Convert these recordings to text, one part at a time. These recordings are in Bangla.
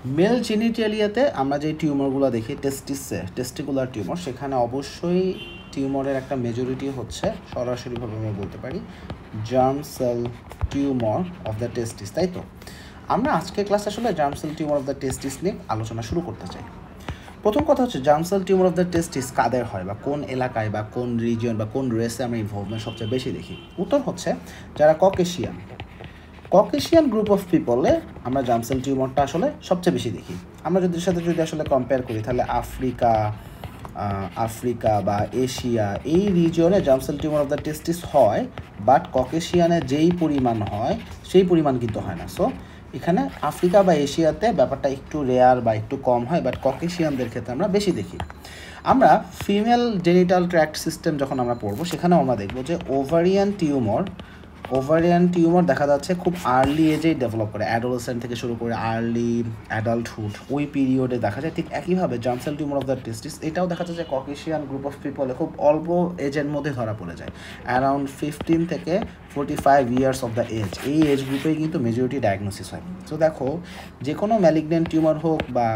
মেল জেনিটালিয়াতে আমরা যে টিউমারগুলো দেখি টেস্টিকুলার টিউমার, সেখানে অবশ্যই টিউমারের একটা মেজরিটি হচ্ছে সরাসরিভাবে আমরা বলতে পারি germ cell tumour of the testis, তাই তো? আমরা আজকের ক্লাসে আসলে germ cell tumour of the testis নিয়ে আলোচনা শুরু করতে চাই। প্রথম কথা হচ্ছে germ cell tumour of the testis কাদের হয়, বা কোন এলাকায় বা কোন রিজিয়ন বা কোন রেসে আমরা ইনভলভমেন্ট সবচেয়ে বেশি দেখি? উত্তর হচ্ছে যারা ককেশিয়ান গ্রুপ অফ পিপলে আমরা জার্ম সেল টিউমারটা আসলে সবচেয়ে বেশি দেখি। আমরা যদি আসলে কম্পেয়ার করি, তাহলে আফ্রিকা বা এশিয়া এই রিজিয়নে germ cell tumour of the testis হয়, বাট ককেশিয়ানে যেই পরিমাণ হয় সেই পরিমাণ কিন্তু হয় না। সো এখানে আফ্রিকা বা এশিয়াতে ব্যাপারটা একটু রেয়ার বা একটু কম হয়, বাট ককেশিয়ানদের ক্ষেত্রে আমরা বেশি দেখি। আমরা ফিমেল জেনিটাল ট্র্যাক্ট সিস্টেম যখন আমরা পড়বো, সেখানেও আমরা দেখবো যে ওভারিয়ান টিউমার দেখা যাচ্ছে খুব আর্লি এজেই ডেভেলপ করে, অ্যাডোলেসেন্ট থেকে শুরু করে আর্লি অ্যাডাল্টহুড ওই পিরিয়ডে দেখা যায়। ঠিক একইভাবে germ cell tumour of the testis এটাও দেখা যায় যে ককেশিয়ান গ্রুপ অফ পিপলে খুব অল্প এজের মধ্যে ধরা পড়ে যায়, অ্যারাউন্ড 15 থেকে 45 ইয়ার্স অফ দ্য এজ। এই এজ গ্রুপেই কিন্তু মেজরিটি ডায়াগনোসিস হয়। সো দেখো, যে কোনো ম্যালিগনেন্ট টিউমার হোক বা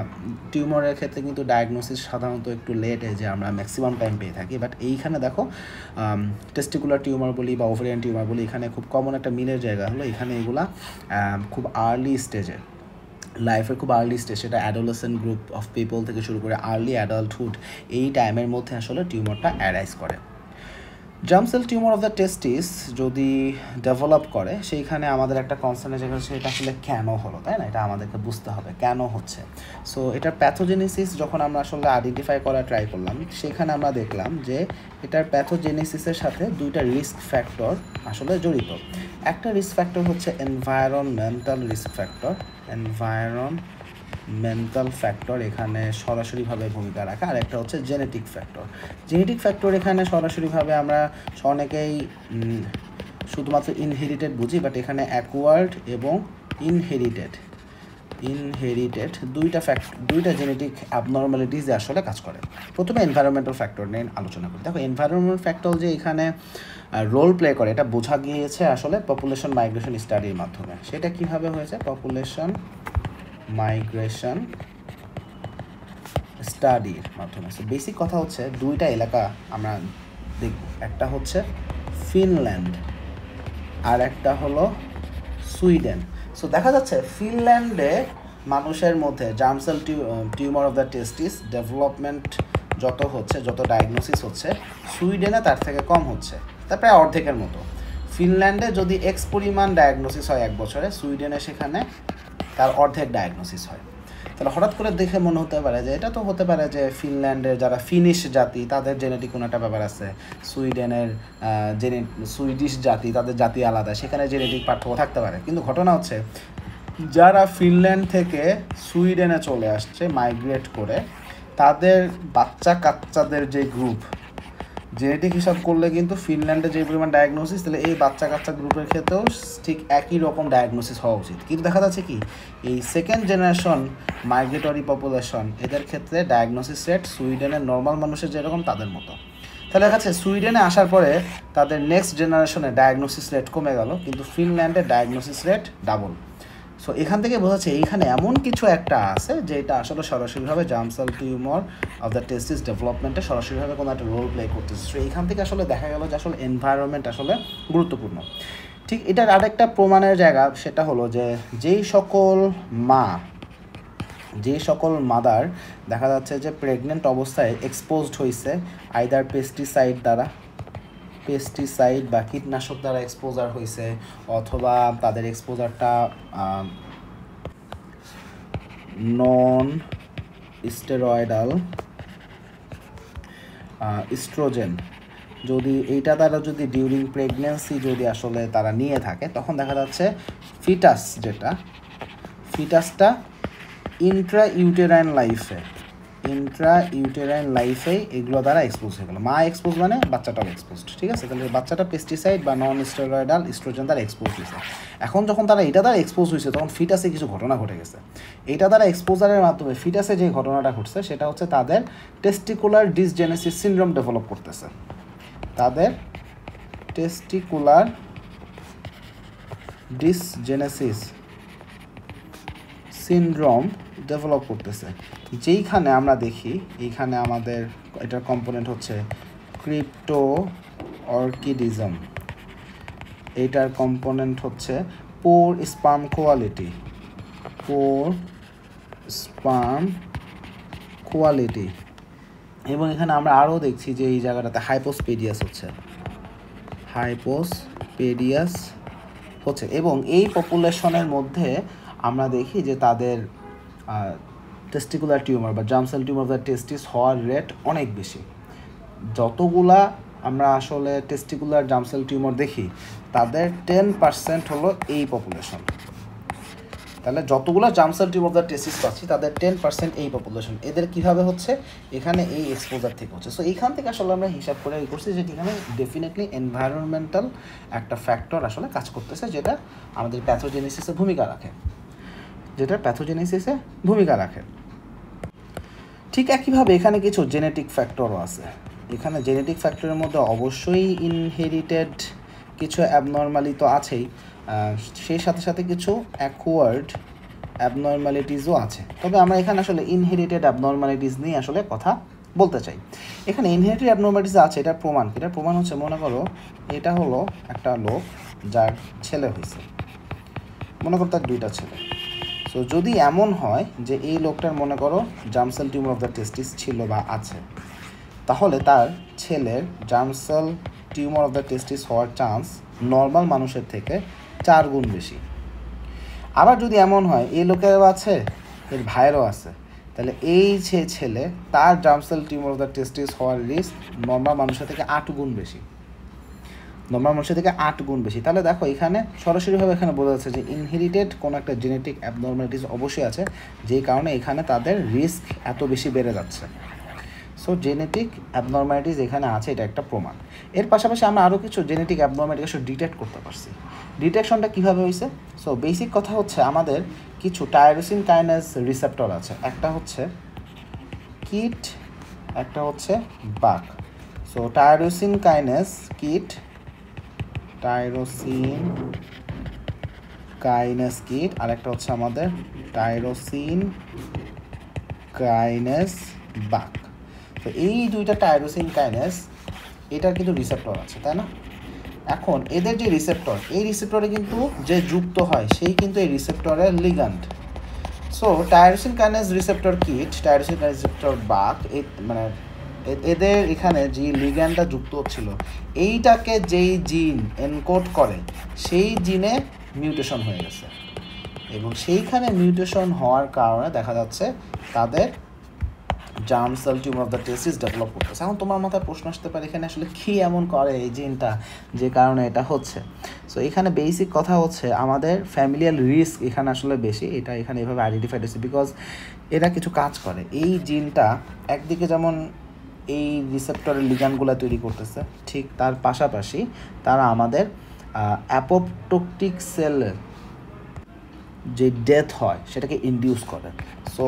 টিউমারের ক্ষেত্রে কিন্তু ডায়াগনোসিস সাধারণত একটু লেট এজে আমরা ম্যাক্সিমাম টাইম পেয়ে থাকি, বাট এইখানে দেখো টেস্টিকুলার টিউমার বলি বা ওভারিয়ান টিউমার বলি, এখানে খুব কমন একটা মিলের জায়গা হলো এখানে এগুলা খুব আর্লি স্টেজে, লাইফের খুব আর্লি স্টেজ, সেটা অ্যাডোলেসেন্ট গ্রুপ অফ পিপল থেকে শুরু করে আর্লি অ্যাডাল্টহুড এই টাইমের মধ্যে আসলে টিউমারটা অ্যারাইজ করে। Germ cell tumour of the testis যদি ডেভেলপ করে, সেইখানে আমাদের একটা কনসার্নের জায়গা হচ্ছে এটা আসলে কেন হলো, তাই না? এটা আমাদেরকে বুঝতে হবে কেন হচ্ছে। সো এটার প্যাথোজেনেসিস যখন আমরা আসলে আইডেন্টিফাই করা ট্রাই করলাম, সেখানে আমরা দেখলাম যে এটার প্যাথোজেনেসিসের সাথে দুইটা রিস্ক ফ্যাক্টর আসলে জড়িত। একটা রিস্ক ফ্যাক্টর হচ্ছে এনভায়রনমেন্টাল রিস্ক ফ্যাক্টর, এখানে সরাসরিভাবে ভূমিকা রাখে। আর একটা হচ্ছে জেনেটিক ফ্যাক্টর এখানে সরাসরিভাবে আমরা অনেকেই শুধুমাত্র ইনহেরিটেড বুঝি, বাট এখানে অ্যাকোয়ার্ড এবং ইনহেরিটেড দুইটা জেনেটিক অ্যাবনর্মালিটিস আসলে কাজ করে। প্রথমে এনভায়রনমেন্টাল ফ্যাক্টর নিয়ে আলোচনা করি। দেখো, এনভায়রনমেন্টাল ফ্যাক্টর যে এখানে রোল প্লে করে এটা বোঝা গিয়েছে আসলে পপুলেশন মাইগ্রেশন স্টাডির মাধ্যমে। সেটা কিভাবে হয়েছে? পপুলেশন মাইগ্রেশন স্টাডির মাধ্যমে। সো বেসিক কথা হচ্ছে দুইটা এলাকা আমরা দেখব, একটা হচ্ছে ফিনল্যান্ড আর একটা হলো সুইডেন। সো দেখা যাচ্ছে ফিনল্যান্ডে মানুষের মধ্যে germ cell tumour of the testis development যত ডায়াগনোসিস হচ্ছে, সুইডেনে তার থেকে কম হচ্ছে, তা প্রায় অর্ধেকের মতো। ফিনল্যান্ডে যদি এক্স পরিমাণ ডায়াগনোসিস হয় এক বছরে, সুইডেনে সেখানে তার অর্ধেক ডায়াগনোসিস হয়। তাহলে হঠাৎ করে দেখে মনে হতে পারে যে এটা তো হতে পারে যে ফিনল্যান্ডের যারা ফিনিশ জাতি তাদের জেনেটিক কোনো একটা ব্যাপার আছে, সুইডেনের সুইডিশ জাতি তাদের জাতি আলাদা, সেখানে জেনেটিক পার্থক্য থাকতে পারে। কিন্তু ঘটনা হচ্ছে যারা ফিনল্যান্ড থেকে সুইডেনে চলে আসছে মাইগ্রেট করে, তাদের বাচ্চা কাচ্চাদের যে গ্রুপ, জেনেটিক হিসাব করলে কিন্তু ফিনল্যান্ডে যে পরিমাণ ডায়াগনোসিস, তাহলে এই বাচ্চা কাচ্চা গ্রুপের ক্ষেত্রেও ঠিক একই রকম ডায়াগনোসিস হওয়া উচিত। কিন্তু দেখা যাচ্ছে কি, এই সেকেন্ড জেনারেশন মাইগ্রেটরি পপুলেশন এদের ক্ষেত্রে ডায়াগনোসিস রেট সুইডেনের নর্মাল মানুষের যেরকম তাদের মতো। তাহলে দেখা যাচ্ছে সুইডেনে আসার পরে তাদের নেক্সট জেনারেশনে ডায়াগনোসিস রেট কমে গেল, কিন্তু ফিনল্যান্ডের ডায়াগনোসিস রেট ডাবল। সো এখান থেকে বোঝা যাচ্ছে এইখানে এমন কিছু একটা আছে যেটা আসলে সরাসরিভাবে germ cell tumour of the testis ডেভেলপমেন্টে সরাসরিভাবে কোনো একটা রোল প্লে করতেছে। সো এইখান থেকে আসলে দেখা গেল যে আসলে এনভায়রনমেন্ট আসলে গুরুত্বপূর্ণ। ঠিক এটার আরেকটা প্রমাণের জায়গা সেটা হলো যে যেই সকল মাদার দেখা যাচ্ছে যে প্রেগনেন্ট অবস্থায় এক্সপোজড হয়েছে আইদার পেস্টিসাইড বা কীটনাশক দ্বারা এক্সপোজার হয়েছে, অথবা তাদের এক্সপোজারটা নন স্টেরয়েডাল ইস্ট্রোজেন যদি এইটা তারা যদি ডিউরিং প্রেগনেন্সি যদি আসলে তারা নিয়ে থাকে, তখন দেখা যাচ্ছে ফিটাসটা ইন্ট্রা ইউটেরাইন লাইফে এগুলো দ্বারা এক্সপোজ হয়ে গেলো। মা এক্সপোজ মানে বাচ্চাটাও এক্সপোজড, ঠিক আছে? তাহলে বাচ্চাটা পেস্টিসাইড বা নন স্টেরয়েডাল ইস্ট্রোজেন দ্বারা এক্সপোজ হয়েছে। এখন যখন তারা এটা দ্বারা এক্সপোজ হয়েছে, তখন ফিটাসে কিছু ঘটনা ঘটে গেছে। এটা দ্বারা এক্সপোজারের মাধ্যমে ফিটাসে যে ঘটনাটা ঘটছে সেটা হচ্ছে তাদের টেস্টিকুলার ডিসজেনেসিস সিনড্রোম ডেভেলপ করতেছে। তাদের টেস্টিকুলার ডিসজেনেসিস সিনড্রোম ডেভেলপ করতেছে, যেইখানে আমরা দেখি এইখানে আমাদের এটার কম্পোনেন্ট হচ্ছে ক্রিপ্টো অর্কিডিজম, এইটার কম্পোনেন্ট হচ্ছে পোর স্পার্ম কোয়ালিটি, পোর স্পার্ম কোয়ালিটি, এবং এখানে আমরা আরও দেখছি যে এই জায়গাটাতে হাইপোস্পেডিয়াস হচ্ছে, হাইপোস্পেডিয়াস হচ্ছে, এবং এই পপুলেশনের মধ্যে আমরা দেখি যে তাদের টেস্টিকুলার টিউমার বা জার্ম সেল টিউমার বা টেস্টিস হওয়ার রেট অনেক বেশি। যতগুলা আমরা আসলে টেস্টিকুলার জার্ম সেল টিউমার দেখি তাদের 10% হলো এই পপুলেশন। তাহলে যতগুলো germ cell tumour of the testis পাচ্ছি তাদের 10% এই পপুলেশন। এদের কীভাবে হচ্ছে? এখানে এই এক্সপোজার থেকে হচ্ছে। সো এইখান থেকে আসলে আমরা হিসাব করে করছি যে এখানে ডেফিনেটলি এনভায়রনমেন্টাল একটা ফ্যাক্টর আসলে কাজ করতেছে, যেটা আমাদের প্যাথোজেনেসিসে ভূমিকা রাখে, ঠিক একইভাবে এখানে কিছু জেনেটিক ফ্যাক্টরও আছে। এখানে জেনেটিক ফ্যাক্টরের মধ্যে অবশ্যই ইনহেরিটেড কিছু অ্যাবনর্মালি তো আছেই, সেই সাথে সাথে কিছু অ্যাকোয়ার্ড অ্যাবনর্মালিটিসও আছে। তবে আমরা এখানে আসলে ইনহেরিটেড অ্যাবনর্মালিটিস নিয়ে আসলে কথা বলতে চাই। এখানে ইনহেরিটেড অ্যাবনর্মালিটিস আছে, এটার প্রমাণ হচ্ছে, মনে করো এটা হলো একটা লোক যার ছেলে হয়েছে, মনে করো তার 2টা ছেলে। সো যদি এমন হয় যে এই লোকটার মনে করো germ cell tumour of the testis ছিল বা আছে, তাহলে তার ছেলের germ cell tumour of the testis হওয়ার চান্স নর্মাল মানুষের থেকে 4 গুণ বেশি। আবার যদি এমন হয় এই লোকেরও আছে, এর ভাইয়েরও আছে, তাহলে এই যে ছেলে তার germ cell tumour of the testis হওয়ার রিস্ক নর্মাল মানুষের থেকে 8 গুণ বেশি, তাহলে দেখো এখানে সরাসরিভাবে এখানে বোঝা যাচ্ছে যে ইনহেরিটেড কোনো একটা জেনেটিক অ্যাবনর্মালিটিস অবশ্যই আছে, যেই কারণে এখানে তাদের রিস্ক এত বেশি বেড়ে যাচ্ছে। সো জেনেটিক অ্যাবনর্মালিটিস এখানে আছে, এটা একটা প্রমাণ। এর পাশাপাশি আমরা আরও কিছু জেনেটিক অ্যাবনর্মালিটিস ডিটেক্ট করতে পারছি। ডিটেকশনটা কীভাবে হয়েছে? সো বেসিক কথা হচ্ছে আমাদের কিছু টাইরোসিন কাইনেজ রিসেপ্টর আছে, একটা হচ্ছে কিট, একটা হচ্ছে BAK. So tyrosine kinase kit, tyrosine kinase kit, আর একটা হচ্ছে আমাদের টাইরোসিন কাইনেজ বাক। তো এই দুইটা টাইরোসিন কাইনেজ এটার কিন্তু রিসেপ্টর আছে, তাই না? এখন এদের যে রিসেপ্টর, এই রিসেপ্টরে কিন্তু যে যুক্ত হয় সেই কিন্তু এই রিসেপ্টরের ligand. So tyrosine kinase receptor kit, tyrosine kinase receptor BAK, মানে এদের এখানে যে লিগ্যান্ডটা যুক্ত হচ্ছিল, এইটাকে যেই জিন এনকোড করে সেই জিনে মিউটেশন হয়ে গেছে, এবং সেইখানে মিউটেশন হওয়ার কারণে দেখা যাচ্ছে তাদের germ cell tumour of the testis develop করতেছে। এখন তোমার মাথায় প্রশ্ন আসতে পারে এখানে আসলে কী এমন করে এই জিনটা যে কারণে এটা হচ্ছে? সো এখানে বেসিক কথা হচ্ছে আমাদের ফ্যামিলিয়াল রিস্ক এখানে আসলে বেশি, এটা এখানে এভাবে আইডেন্টিফাইড হয়েছে বিকজ এরা কিছু কাজ করে। এই জিনটা একদিকে যেমন এই রিসেপ্টরের লিগ্যান্ডগুলো তৈরি করতেছে, ঠিক তার পাশাপাশি তারা আমাদের অ্যাপোপ্টোটিক সেলের যে ডেথ হয় সেটাকে ইনডিউস করে। সো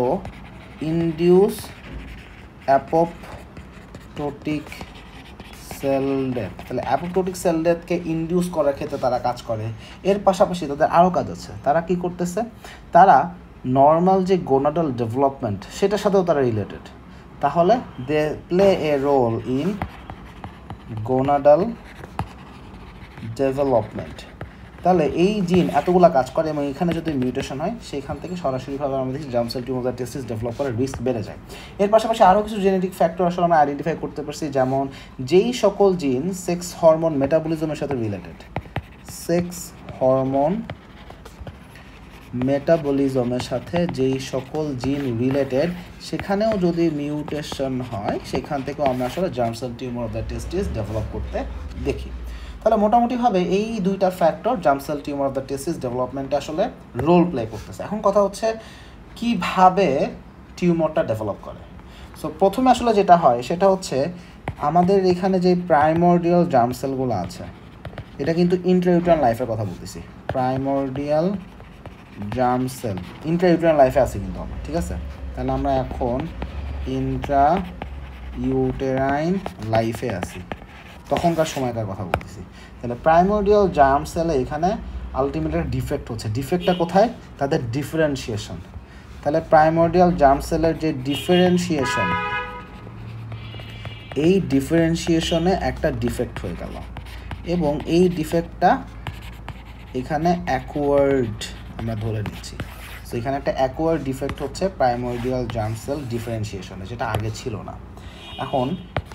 ইনডিউস অ্যাপোপ্টোটিক সেল ডেথ, তাহলে অ্যাপোপ্টোটিক সেল ডেথকে ইনডিউস করার ক্ষেত্রে তারা কাজ করে। এর পাশাপাশি তাদের আরও কাজ আছে, তারা কি করতেছে, তারা নর্মাল যে গোনাডাল ডেভেলপমেন্ট সেটার সাথেও তারা রিলেটেড। তাহলে they play a role in gonadal development. তাহলে এই জিন এতগুলা কাজ করে, এবং এখানে যদি মিউটেশন হয় সেইখান থেকে সরাসরিভাবে আমাদের germ cell tumour of the testis develop করার রিস্ক বেড়ে যায়। এর পাশাপাশি আরও কিছু জেনেটিক ফ্যাক্টর আসলে আমরা আইডেন্টিফাই করতে পারছি, যেমন যেই সকল জিন সেক্স হরমোন মেটাবলিজমের সাথে রিলেটেড, সেক্স হরমোন মেটাবলিজমের সাথে যেই সকল জিন রিলেটেড, সেখানেও যদি মিউটেশন হয় সেখান থেকেও আমরা আসলে germ cell tumour of the testis develop করতে দেখি। তাহলে মোটামুটিভাবে এই দুইটা factor germ cell tumour of the testis ডেভেলপমেন্টে আসলে রোল প্লে করতেছে। এখন কথা হচ্ছে কিভাবে টিউমারটা ডেভেলপ করে। সো প্রথমে আসলে যেটা হয় সেটা হচ্ছে আমাদের এখানে যে প্রাইমর্ডিয়াল জার্ম সেলগুলো আছে, এটা কিন্তু ইন্ট্রাইউটেরাইন লাইফের কথা বলতেছি, প্রাইমর্ডিয়াল জার্ম সেল ইন্ট্রাইউটেরাইন লাইফে আছে কিন্তু আমরা, ঠিক আছে? তাহলে আমরা এখন ইন্ট্রাইউটেরাইন লাইফে আছি, তখনকার সময়কার কথা বলতেছি। তাহলে প্রাইমর্ডিয়াল জার্ম সেলে এখানে আলটিমেটলি ডিফেক্ট হচ্ছে। ডিফেক্টটা কোথায়? তাদের ডিফারেন্সিয়েশন। তাহলে প্রাইমর্ডিয়াল জার্ম সেলের যে ডিফারেন্সিয়েশন, এই ডিফারেন্সিয়েশনে একটা ডিফেক্ট হয়ে গেল এবং এই ডিফেক্টটা এখানে অ্যাকোয়ার্ড আমরা ধরে নিচ্ছি। সো এখানে একটা অ্যাকোয়ার্ড ডিফেক্ট হচ্ছে প্রাইমর্ডিয়াল জার্ম সেল ডিফারেন্সিয়েশনে, যেটা আগে ছিল না। এখন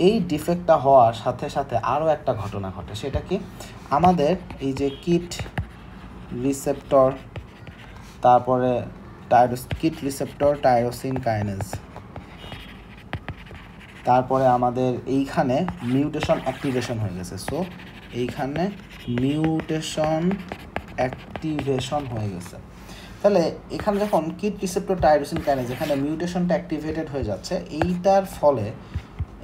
এই ডিফেক্টটা হওয়ার সাথে সাথে আরও একটা ঘটনা ঘটে, সেটা কি আমাদের এই যে কিট রিসেপ্টর, তারপরে কিট রিসেপ্টর টাইরোসিন কাইনেজ, তারপরে আমাদের এইখানে মিউটেশন অ্যাক্টিভেশন হয়ে গেছে। সো এইখানে মিউটেশন অ্যাক্টিভেশন হয়ে গেছে। তাহলে এখানে যখন কিট রিসেপ্টর টাইরোসিন কাইনেজ এখানে মিউটেশনটা অ্যাক্টিভেটেড হয়ে যাচ্ছে, এইটার ফলে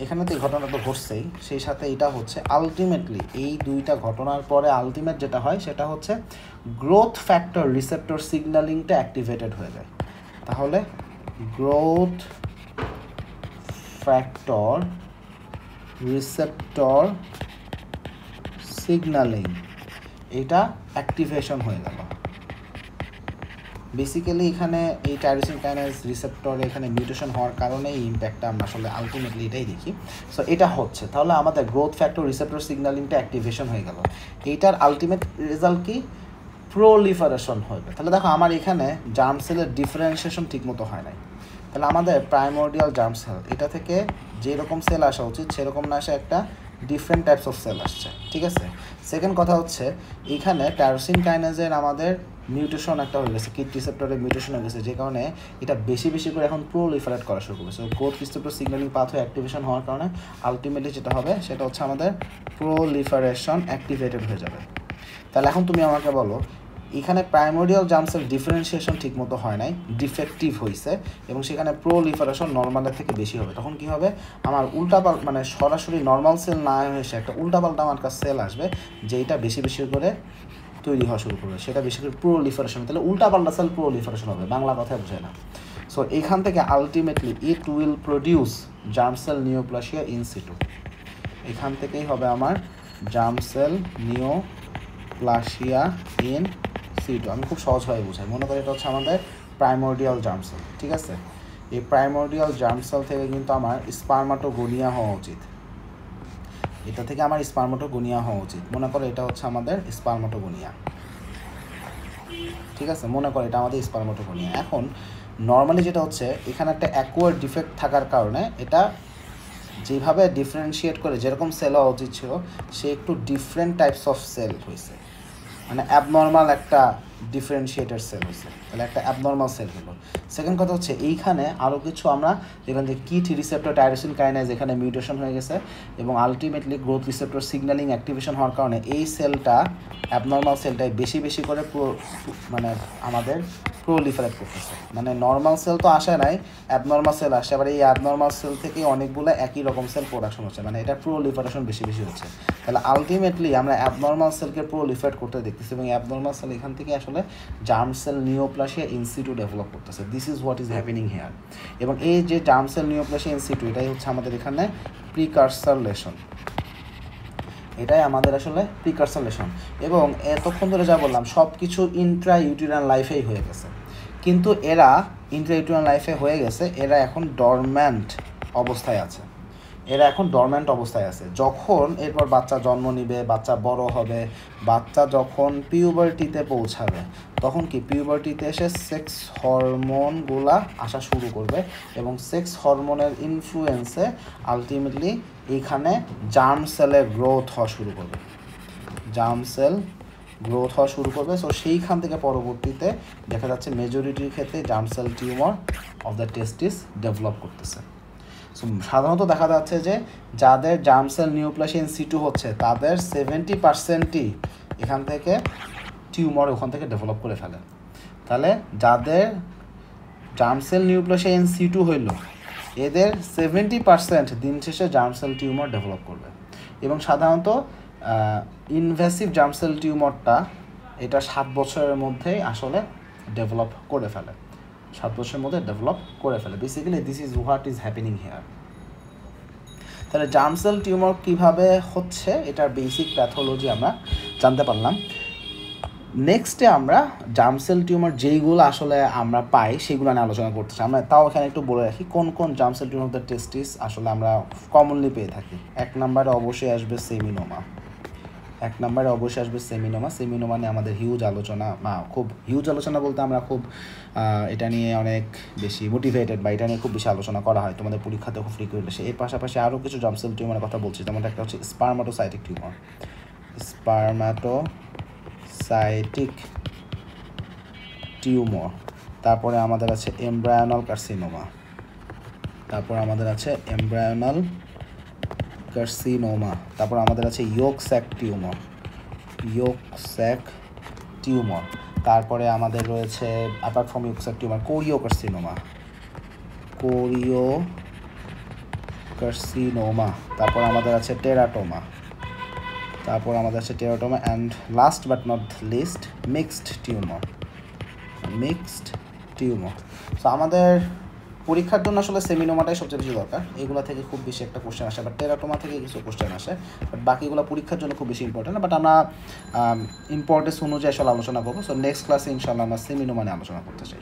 এখানে তো এই ঘটনা তো ঘটছেই, সেই সাথে এটা হচ্ছে আলটিমেটলি এই দুইটা ঘটনার পরে আলটিমেট যেটা হয় সেটা হচ্ছে গ্রোথ ফ্যাক্টর রিসেপ্টর সিগন্যালিংটা অ্যাক্টিভেটেড হয়ে যায়। তাহলে গ্রোথ ফ্যাক্টর রিসেপ্টর সিগন্যালিং এটা অ্যাক্টিভেশন হয়ে গেল। বেসিক্যালি এখানে এই টাইরোসিন কাইনেজ রিসেপ্টর এখানে মিউটেশন হওয়ার কারণে এই ইম্প্যাক্টটা আমরা আসলে আলটিমেটলি এটাই দেখি। সো এটা হচ্ছে, তাহলে আমাদের গ্রোথ ফ্যাক্টর রিসেপ্টর সিগন্যালিংটা অ্যাক্টিভেশন হয়ে গেল। এইটার আলটিমেট রেজাল্ট কি? প্রোলিফারেশন হবে। তাহলে দেখো আমার এখানে জার্ম সেলের ডিফারেন্সিয়েশন ঠিকমতো হয় নাই। তাহলে আমাদের প্রাইমর্ডিয়াল জার্ম সেল এটা থেকে যেরকম সেল আসা উচিত সেরকম না আসে একটা ডিফারেন্ট টাইপস অফ সেল আসছে, ঠিক আছে। সেকেন্ড কথা হচ্ছে এইখানে টাইরোসিন কাইনেজের আমাদের মিউটেশন একটা হয়ে গেছে, কিট রিসেপ্টরের মিউটেশন হয়ে গেছে, যে কারণে এটা বেশি বেশি করে এখন প্রোলিফারেট করা শুরু করেছে। Growth receptor signalling pathway activation হওয়ার কারণে আলটিমেটলি যেটা হবে সেটা হচ্ছে আমাদের প্রোলিফারেশন অ্যাক্টিভেটেড হয়ে যাবে। তাহলে এখন তুমি আমাকে বলো এখানে প্রাইমোরিয়াল জার্ম সেল ডিফারেন্সিয়েশন ঠিকমতো হয় নাই, ডিফেক্টিভ হয়েছে এবং সেখানে প্রোলিফারেশন নর্মালের থেকে বেশি হবে। তখন কি হবে? আমার উল্টাপাল্টা মানে সরাসরি নর্মাল সেল না এসে একটা উল্টাপাল্টা আমার কাছে সেল আসবে, যেটা বেশি বেশি করে তৈরি হওয়া শুরু করবে, সেটা বেশি করে প্রোলিফারেশন। তাহলে উল্টাপাল্টা সেল প্রোলিফারেশন হবে, বাংলা কথায় বোঝায় না। সো এইখান থেকে ultimately it will produce germ cell neoplasia in situ. এখান থেকেই হবে আমার germ cell neoplasia in situ. আমি খুব সহজভাবে বোঝাই, মনে করি এটা হচ্ছে আমাদের প্রাইমোর্ডিয়াল জার্ম সেল, ঠিক আছে। এই প্রাইমোর্ডিয়াল জার্ম সেল থেকে কিন্তু আমার স্পার্মাটোগোনিয়া হওয়া উচিত, এটা থেকে আমার স্পার্মাটোগোনিয়া হওয়া উচিত। মনে করো এটা হচ্ছে আমাদের স্পার্মাটোগোনিয়া, ঠিক আছে, মনে করো এটা আমাদের স্পার্মাটোগোনিয়া। এখন নর্মালি যেটা হচ্ছে এখানে একটা অ্যাকোয়ার্ড ডিফেক্ট থাকার কারণে এটা যেভাবে ডিফারেন্সিয়েট করে যেরকম সেল হওয়া উচিত ছিল সে একটু ডিফারেন্ট টাইপস অফ সেল হয়েছে, মানে অ্যাবনর্মাল একটা ডিফারেন্সিয়েটেড সেল হয়েছে, তাহলে একটা অ্যাবনর্মাল সেল হলো। সেকেন্ড কথা হচ্ছে এইখানে আরও কিছু আমরা যেখান থেকে কিট রিসেপ্টর টাইরোসিন কাইনেজ এখানে মিউটেশন হয়ে গেছে এবং ultimately growth receptor signalling activation হওয়ার কারণে এই সেলটা অ্যাবনর্মাল সেলটাই বেশি বেশি করে মানে আমাদের প্রোলিফারেট করতেছে। মানে নর্মাল সেল তো আসে নাই, অ্যাবনর্মাল সেল আসে, আবার এই অ্যাবনর্মাল সেল থেকে অনেকগুলো একই রকম সেল প্রোডাকশন হচ্ছে, মানে এটা প্রোলিফারেশন বেশি বেশি হচ্ছে। তাহলে আলটিমেটলি আমরা অ্যাবনর্মাল সেলকে প্রোলিফারেট করতে দেখতেছি এবং অ্যাবনর্মাল সেল এখান থেকে আসলে germ cell neoplasia in situ develop করতেছে। This is what is happening here. এবং এই যে germ cell neoplasia in situ এটাই হচ্ছে আমাদের এখানে প্রিকারসার লেশন, এটাই আমাদের আসলে প্রিকারসার লেশন। এবং এতক্ষণ ধরে যা বললাম সব কিছু ইন্ট্রা ইউটেরাইন লাইফেই হয়ে গেছে, কিন্তু এরা ইন্ট্রা ইউটেরাইন লাইফে হয়ে গেছে, এরা এখন ডরম্যান্ট অবস্থায় আছে, এরা এখন ডরম্যান্ট অবস্থায় আছে। যখন এরপর বাচ্চা জন্ম নিবে, বাচ্চা বড় হবে, বাচ্চা যখন পিউবার্টিতে পৌঁছাবে তখন কি পিউবার্টিতে এসে সেক্স হরমোনগুলা আসা শুরু করবে এবং সেক্স হরমোনের ইনফ্লুয়েন্সে আলটিমেটলি এইখানে জার্ম সেলের গ্রোথ হওয়া শুরু করবে, জার্ম সেল গ্রোথ হওয়া শুরু করবে। সো সেইখান থেকে পরবর্তীতে দেখা যাচ্ছে মেজরিটির ক্ষেত্রে germ cell tumour of the testis develop করতেছে। সো সাধারণত দেখা যাচ্ছে যে যাদের germ cell neoplasia in situ হচ্ছে তাদের 70%ই এখান থেকে টিউমার ওখান থেকে ডেভেলপ করে ফেলে। তাহলে যাদের germ cell neoplasia in situ হইল এদের 70% দিন শেষে জার্ম সেল টিউমার ডেভেলপ করবে। এবং সাধারণত ইনভেসিভ জার্ম সেল টিউমারটা এটা 7 বছরের মধ্যেই আসলে ডেভেলপ করে ফেলে, 7 বছরের মধ্যে ডেভেলপ করে ফেলে। Basically this is what is happening here. তাহলে জার্ম সেল টিউমার কীভাবে হচ্ছে এটার বেসিক প্যাথোলজি আমরা জানতে পারলাম। নেক্সটে আমরা জার্ম সেল টিউমার যেইগুলো আসলে আমরা পাই সেগুলো নিয়ে আলোচনা করতে চাই। আমরা তাও এখানে একটু বলে রাখি কোন কোন germ cell tumour of the testis আসলে আমরা কমনলি পেয়ে থাকি। এক নম্বরে অবশ্যই আসবে সেমিনোমা। সেমিনোমা নিয়ে আমাদের হিউজ আলোচনা, খুব হিউজ আলোচনা বলতে আমরা খুব এটা নিয়ে অনেক বেশি মোটিভেটেড বা এটা নিয়ে খুব বেশি আলোচনা করা হয়, তোমাদের পরীক্ষাতে খুব ফ্রিকুয়েন্ট আসে। এর পাশাপাশি আরও কিছু জার্ম সেল টিউমারের কথা বলছি, যেমন একটা হচ্ছে স্পারমাটোসাইটিক টিউমার, তারপরে আমাদের আছে এমব্রায়োনাল কার্সিনোমা, তারপর আমাদের আছে ইয়োক স্যাক টিউমার, তারপরে আমাদের রয়েছে apart from yolk sac tumour choriocarcinoma, তারপর আমাদের আছে teratoma, and last but not least mixed tumour. So আমাদের পরীক্ষার জন্য আসলে সেমিনোমাটাই সবচেয়ে বেশি দরকার। এগুলো থেকে খুব বেশি একটা কোশ্চেন আসে, বাট টেরাটোমা থেকে কিছু কোশ্চেন আসে, বাট বাকিগুলো পরীক্ষার জন্য খুব বেশি ইম্পর্টেন্ট না। বাট আমরা ইম্পর্টেন্স অনুযায়ী আসলে আলোচনা করবো। সো নেক্সট ক্লাসে ইনশাআল্লাহ আমরা সেমিনোমা নিয়ে আলোচনা করতে চাই।